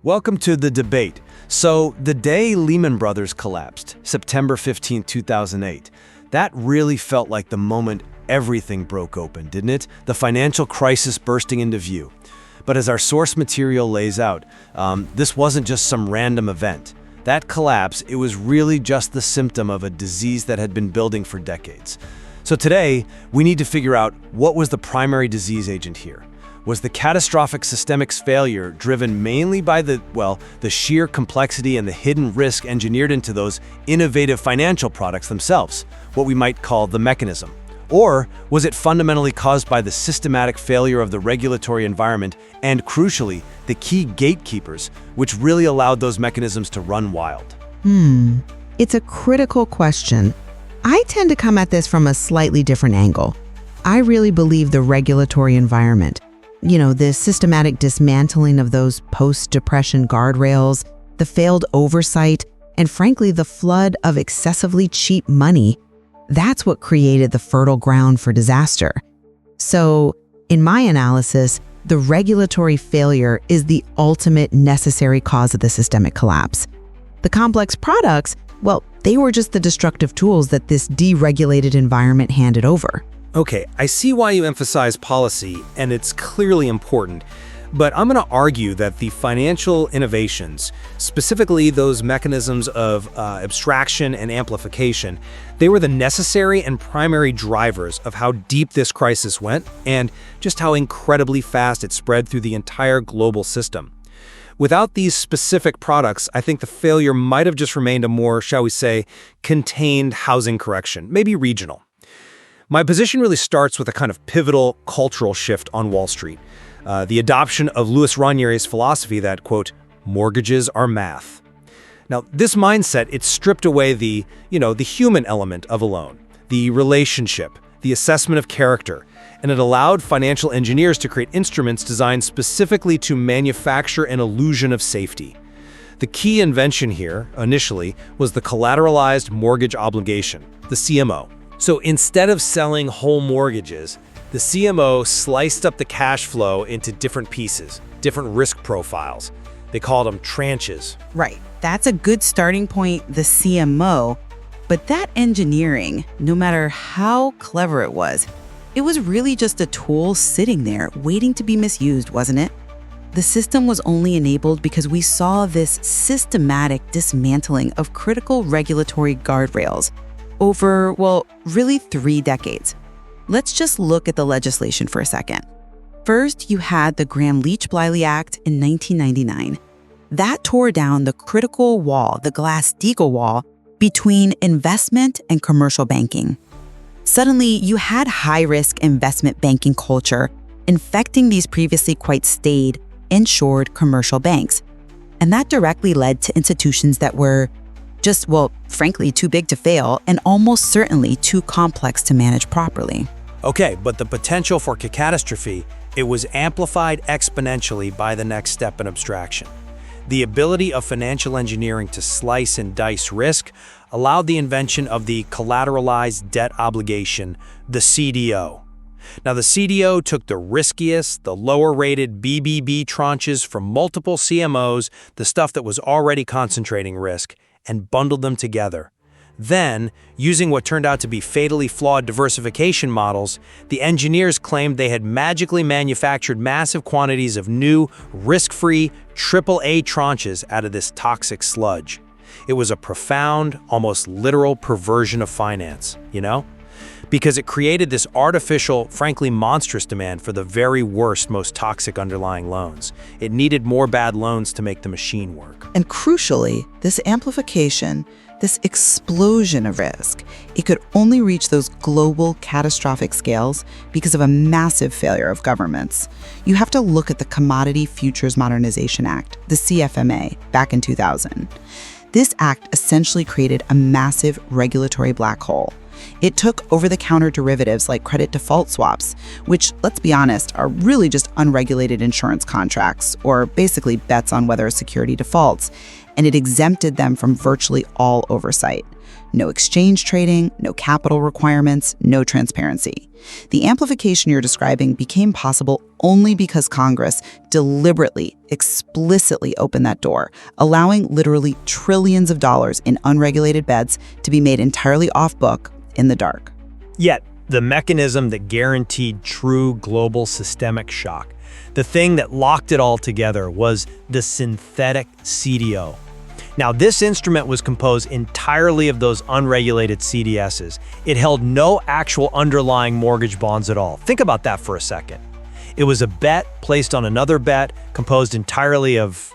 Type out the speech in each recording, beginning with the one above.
Welcome to the debate. So, the day Lehman Brothers collapsed, September 15, 2008, that really felt like the moment everything broke open, didn't it? The financial crisis bursting into view. But as our source material lays out, this wasn't just some random event. That collapse, it was really just the symptom of a disease that had been building for decades. So today, we need to figure out what was the primary disease agent here. Was the catastrophic systemic failure driven mainly by the sheer complexity and the hidden risk engineered into those innovative financial products themselves, what we might call the mechanism? Or was it fundamentally caused by the systematic failure of the regulatory environment and, crucially, the key gatekeepers, which really allowed those mechanisms to run wild? It's a critical question. I tend to come at this from a slightly different angle. I really believe the regulatory environment, the systematic dismantling of those post-depression guardrails, the failed oversight, and frankly, the flood of excessively cheap money, that's what created the fertile ground for disaster. So, in my analysis, the regulatory failure is the ultimate necessary cause of the systemic collapse. The complex products, they were just the destructive tools that this deregulated environment handed over. Okay, I see why you emphasize policy, and it's clearly important. But I'm going to argue that the financial innovations, specifically those mechanisms of abstraction and amplification, they were the necessary and primary drivers of how deep this crisis went and just how incredibly fast it spread through the entire global system. Without these specific products, I think the failure might have just remained a more, shall we say, contained housing correction, maybe regional. My position really starts with a kind of pivotal cultural shift on Wall Street. The adoption of Louis Ranier's philosophy that, quote, mortgages are math. Now, this mindset, it stripped away the human element of a loan, the relationship, the assessment of character, and it allowed financial engineers to create instruments designed specifically to manufacture an illusion of safety. The key invention here, initially, was the collateralized mortgage obligation, the CMO. So instead of selling whole mortgages, the CMO sliced up the cash flow into different pieces, different risk profiles. They called them tranches. Right. That's a good starting point, the CMO. But that engineering, no matter how clever it was really just a tool sitting there waiting to be misused, wasn't it? The system was only enabled because we saw this systematic dismantling of critical regulatory guardrails over, really 3 decades. Let's just look at the legislation for a second. First, you had the Gramm-Leach-Bliley Act in 1999. That tore down the critical wall, the Glass-Steagall wall, between investment and commercial banking. Suddenly, you had high-risk investment banking culture infecting these previously quite staid, insured commercial banks. And that directly led to institutions that were just, frankly, too big to fail and almost certainly too complex to manage properly. Okay, but the potential for catastrophe, it was amplified exponentially by the next step in abstraction. The ability of financial engineering to slice and dice risk allowed the invention of the collateralized debt obligation, the CDO. Now, the CDO took the riskiest, the lower-rated BBB tranches from multiple CMOs, the stuff that was already concentrating risk, and bundled them together. Then, using what turned out to be fatally flawed diversification models, the engineers claimed they had magically manufactured massive quantities of new, risk-free, AAA tranches out of this toxic sludge. It was a profound, almost literal perversion of finance, because it created this artificial, frankly monstrous demand for the very worst, most toxic underlying loans. It needed more bad loans to make the machine work. And crucially, this amplification, this explosion of risk, it could only reach those global catastrophic scales because of a massive failure of governments. You have to look at the Commodity Futures Modernization Act, the CFMA, back in 2000. This act essentially created a massive regulatory black hole. It took over-the-counter derivatives like credit default swaps, which, let's be honest, are really just unregulated insurance contracts, or basically bets on whether a security defaults, and it exempted them from virtually all oversight. no exchange trading, no capital requirements, no transparency. The amplification you're describing became possible only because Congress deliberately, explicitly opened that door, allowing literally trillions of dollars in unregulated bets to be made entirely off-book in the dark. Yet, the mechanism that guaranteed true global systemic shock, the thing that locked it all together, was the synthetic CDO. Now, this instrument was composed entirely of those unregulated CDSs. It held no actual underlying mortgage bonds at all. Think about that for a second. It was a bet placed on another bet composed entirely of,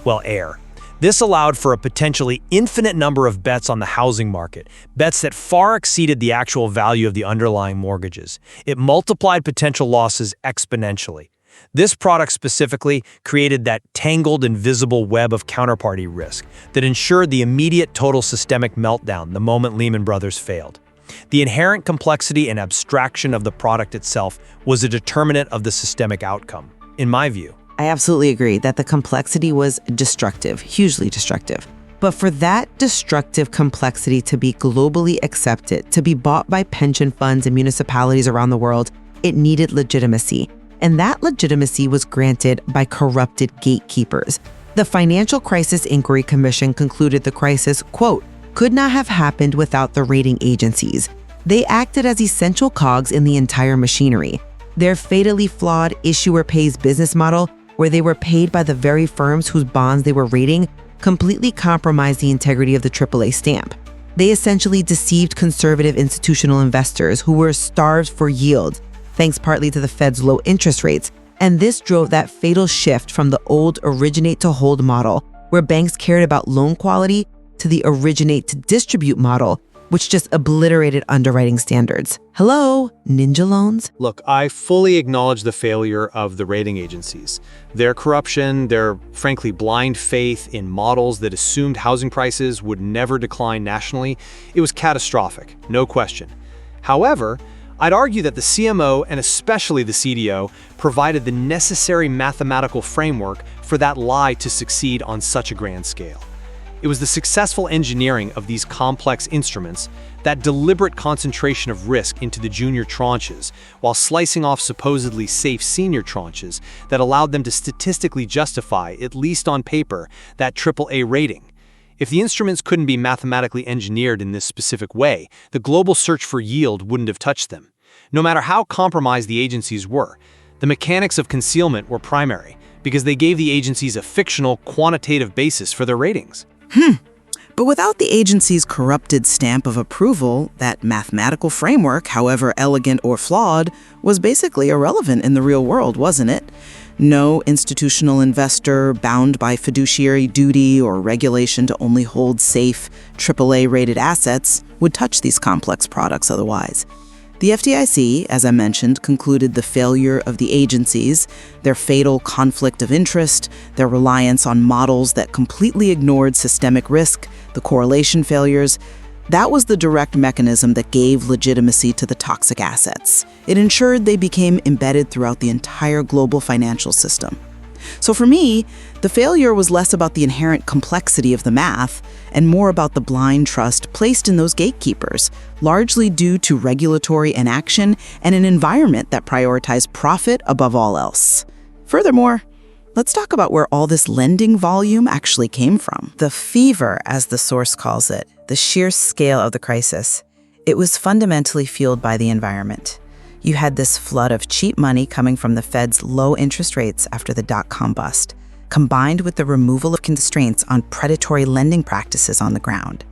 well, air. This allowed for a potentially infinite number of bets on the housing market, bets that far exceeded the actual value of the underlying mortgages. It multiplied potential losses exponentially. This product specifically created that tangled, invisible web of counterparty risk that ensured the immediate total systemic meltdown the moment Lehman Brothers failed. The inherent complexity and abstraction of the product itself was a determinant of the systemic outcome, in my view. I absolutely agree that the complexity was destructive, hugely destructive. But for that destructive complexity to be globally accepted, to be bought by pension funds and municipalities around the world, it needed legitimacy. And that legitimacy was granted by corrupted gatekeepers. The Financial Crisis Inquiry Commission concluded the crisis, quote, could not have happened without the rating agencies. They acted as essential cogs in the entire machinery. Their fatally flawed issuer pays business model, where they were paid by the very firms whose bonds they were rating, completely compromised the integrity of the AAA stamp. They essentially deceived conservative institutional investors who were starved for yield, thanks partly to the Fed's low interest rates. And this drove that fatal shift from the old originate-to-hold model, where banks cared about loan quality, to the originate-to-distribute model, which just obliterated underwriting standards. Hello, ninja loans? Look, I fully acknowledge the failure of the rating agencies. Their corruption, their frankly blind faith in models that assumed housing prices would never decline nationally, it was catastrophic, no question. However, I'd argue that the CMO, and especially the CDO, provided the necessary mathematical framework for that lie to succeed on such a grand scale. It was the successful engineering of these complex instruments, that deliberate concentration of risk into the junior tranches, while slicing off supposedly safe senior tranches, that allowed them to statistically justify, at least on paper, that AAA rating. If the instruments couldn't be mathematically engineered in this specific way, the global search for yield wouldn't have touched them. No matter how compromised the agencies were, the mechanics of concealment were primary, because they gave the agencies a fictional, quantitative basis for their ratings. But without the agency's corrupted stamp of approval, that mathematical framework, however elegant or flawed, was basically irrelevant in the real world, wasn't it? No institutional investor bound by fiduciary duty or regulation to only hold safe, AAA-rated assets would touch these complex products otherwise. The FDIC, as I mentioned, concluded the failure of the agencies, their fatal conflict of interest, their reliance on models that completely ignored systemic risk, the correlation failures. That was the direct mechanism that gave legitimacy to the toxic assets. It ensured they became embedded throughout the entire global financial system. So for me, the failure was less about the inherent complexity of the math and more about the blind trust placed in those gatekeepers, largely due to regulatory inaction and an environment that prioritized profit above all else. Furthermore, let's talk about where all this lending volume actually came from. The fever, as the source calls it, the sheer scale of the crisis, it was fundamentally fueled by the environment. You had this flood of cheap money coming from the Fed's low interest rates after the dot-com bust, combined with the removal of constraints on predatory lending practices on the ground.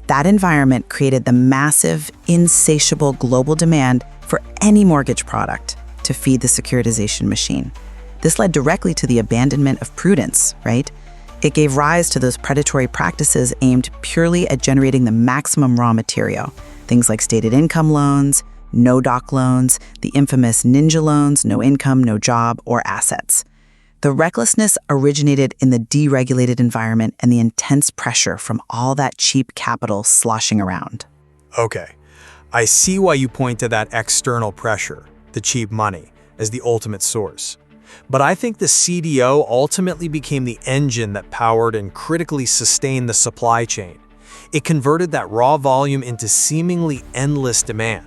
That environment created the massive, insatiable global demand for any mortgage product to feed the securitization machine. This led directly to the abandonment of prudence, right? It gave rise to those predatory practices aimed purely at generating the maximum raw material, things like stated income loans, no-doc loans, the infamous ninja loans, no income, no job, or assets. The recklessness originated in the deregulated environment and the intense pressure from all that cheap capital sloshing around. Okay, I see why you point to that external pressure, the cheap money, as the ultimate source. But I think the CDO ultimately became the engine that powered and critically sustained the supply chain. It converted that raw volume into seemingly endless demand.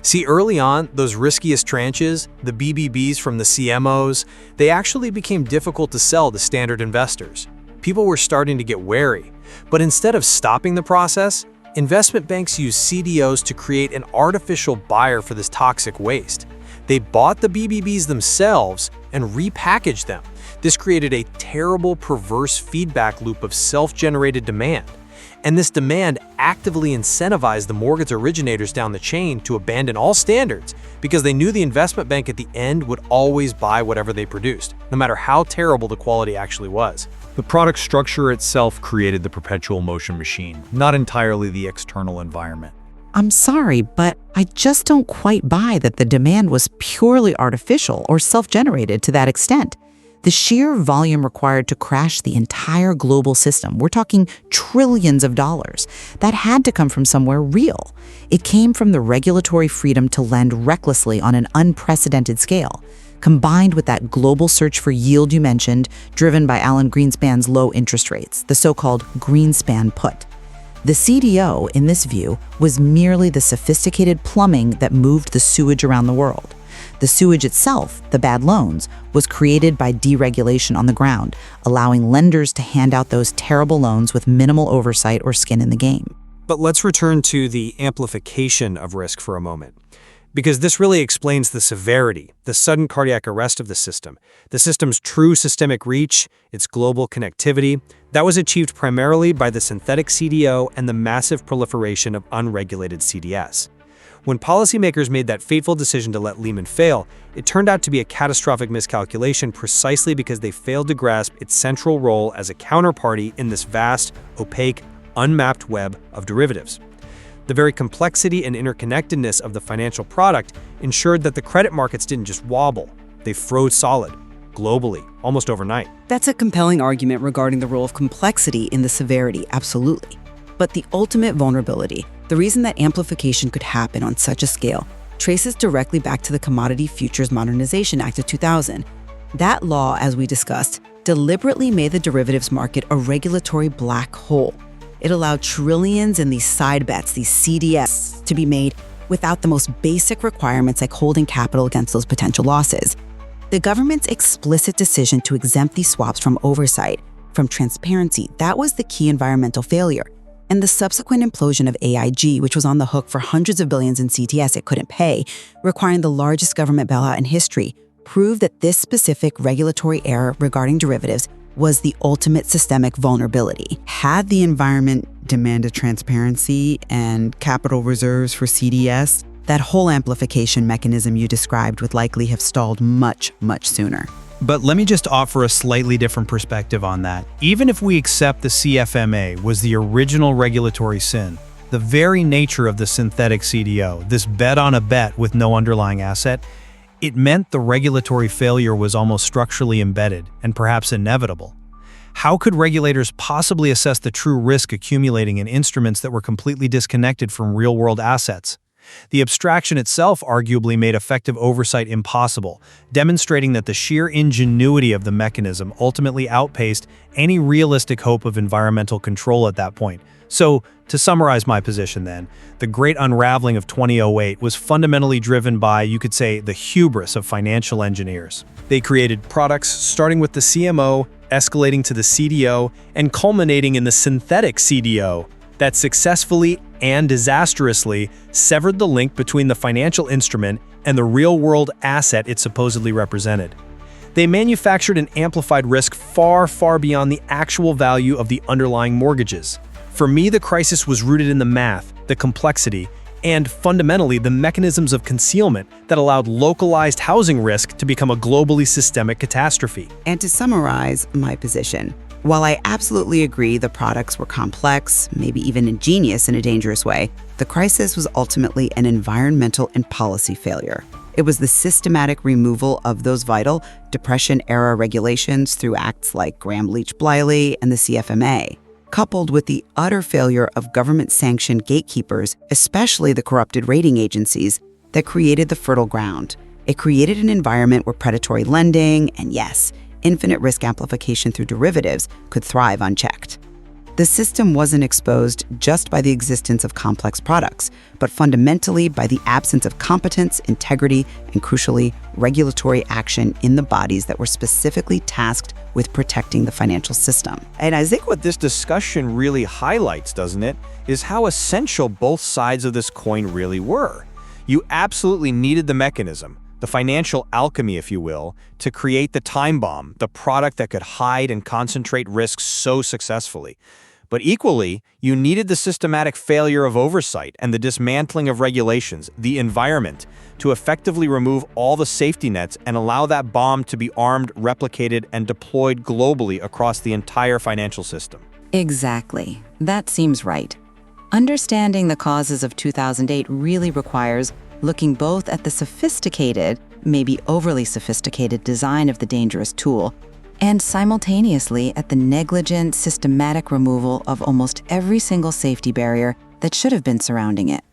See, early on, those riskiest tranches, the BBBs from the CMOs, they actually became difficult to sell to standard investors. People were starting to get wary. But instead of stopping the process, investment banks used CDOs to create an artificial buyer for this toxic waste. They bought the BBBs themselves and repackaged them. This created a terrible, perverse feedback loop of self-generated demand. And this demand actively incentivized the mortgage originators down the chain to abandon all standards because they knew the investment bank at the end would always buy whatever they produced, no matter how terrible the quality actually was. The product structure itself created the perpetual motion machine, not entirely the external environment. I'm sorry, but I just don't quite buy that the demand was purely artificial or self-generated to that extent. The sheer volume required to crash the entire global system, we're talking trillions of dollars, that had to come from somewhere real. It came from the regulatory freedom to lend recklessly on an unprecedented scale, combined with that global search for yield you mentioned, driven by Alan Greenspan's low interest rates, the so-called Greenspan put. The CDO, in this view, was merely the sophisticated plumbing that moved the sewage around the world. The sewage itself, the bad loans, was created by deregulation on the ground, allowing lenders to hand out those terrible loans with minimal oversight or skin in the game. But let's return to the amplification of risk for a moment, because this really explains the severity, the sudden cardiac arrest of the system's true systemic reach, its global connectivity. That was achieved primarily by the synthetic CDO and the massive proliferation of unregulated CDS. When policymakers made that fateful decision to let Lehman fail, it turned out to be a catastrophic miscalculation precisely because they failed to grasp its central role as a counterparty in this vast, opaque, unmapped web of derivatives. The very complexity and interconnectedness of the financial product ensured that the credit markets didn't just wobble, they froze solid, globally, almost overnight. That's a compelling argument regarding the role of complexity in the severity, absolutely. But the ultimate vulnerability, the reason that amplification could happen on such a scale, traces directly back to the Commodity Futures Modernization Act of 2000. That law, as we discussed, deliberately made the derivatives market a regulatory black hole. It allowed trillions in these side bets, these CDS, to be made without the most basic requirements like holding capital against those potential losses. The government's explicit decision to exempt these swaps from oversight, from transparency, that was the key environmental failure. And the subsequent implosion of AIG, which was on the hook for hundreds of billions in CTS it couldn't pay, requiring the largest government bailout in history, proved that this specific regulatory error regarding derivatives was the ultimate systemic vulnerability. Had the environment demanded transparency and capital reserves for CDS, that whole amplification mechanism you described would likely have stalled much, much sooner. But let me just offer a slightly different perspective on that. Even if we accept the CFMA was the original regulatory sin, the very nature of the synthetic CDO, this bet on a bet with no underlying asset, it meant the regulatory failure was almost structurally embedded and perhaps inevitable. How could regulators possibly assess the true risk accumulating in instruments that were completely disconnected from real-world assets? The abstraction itself arguably made effective oversight impossible, demonstrating that the sheer ingenuity of the mechanism ultimately outpaced any realistic hope of environmental control at that point. So, to summarize my position then, the great unraveling of 2008 was fundamentally driven by, you could say, the hubris of financial engineers. They created products starting with the CMO, escalating to the CDO, and culminating in the synthetic CDO that successfully and disastrously severed the link between the financial instrument and the real-world asset it supposedly represented. They manufactured and amplified risk far, far beyond the actual value of the underlying mortgages. For me, the crisis was rooted in the math, the complexity, and fundamentally the mechanisms of concealment that allowed localized housing risk to become a globally systemic catastrophe. And to summarize my position, while I absolutely agree the products were complex, maybe even ingenious in a dangerous way, the crisis was ultimately an environmental and policy failure. It was the systematic removal of those vital Depression-era regulations through acts like Gramm-Leach-Bliley and the CFMA, coupled with the utter failure of government-sanctioned gatekeepers, especially the corrupted rating agencies, that created the fertile ground. It created an environment where predatory lending and, yes, infinite risk amplification through derivatives could thrive unchecked. The system wasn't exposed just by the existence of complex products, but fundamentally by the absence of competence, integrity, and crucially, regulatory action in the bodies that were specifically tasked with protecting the financial system. And I think what this discussion really highlights, doesn't it, is how essential both sides of this coin really were. You absolutely needed the mechanism, the financial alchemy, if you will, to create the time bomb, the product that could hide and concentrate risks so successfully. But equally, you needed the systematic failure of oversight and the dismantling of regulations, the environment, to effectively remove all the safety nets and allow that bomb to be armed, replicated, and deployed globally across the entire financial system. Exactly. That seems right. Understanding the causes of 2008 really requires looking both at the sophisticated, maybe overly sophisticated design of the dangerous tool, and simultaneously at the negligent, systematic removal of almost every single safety barrier that should have been surrounding it.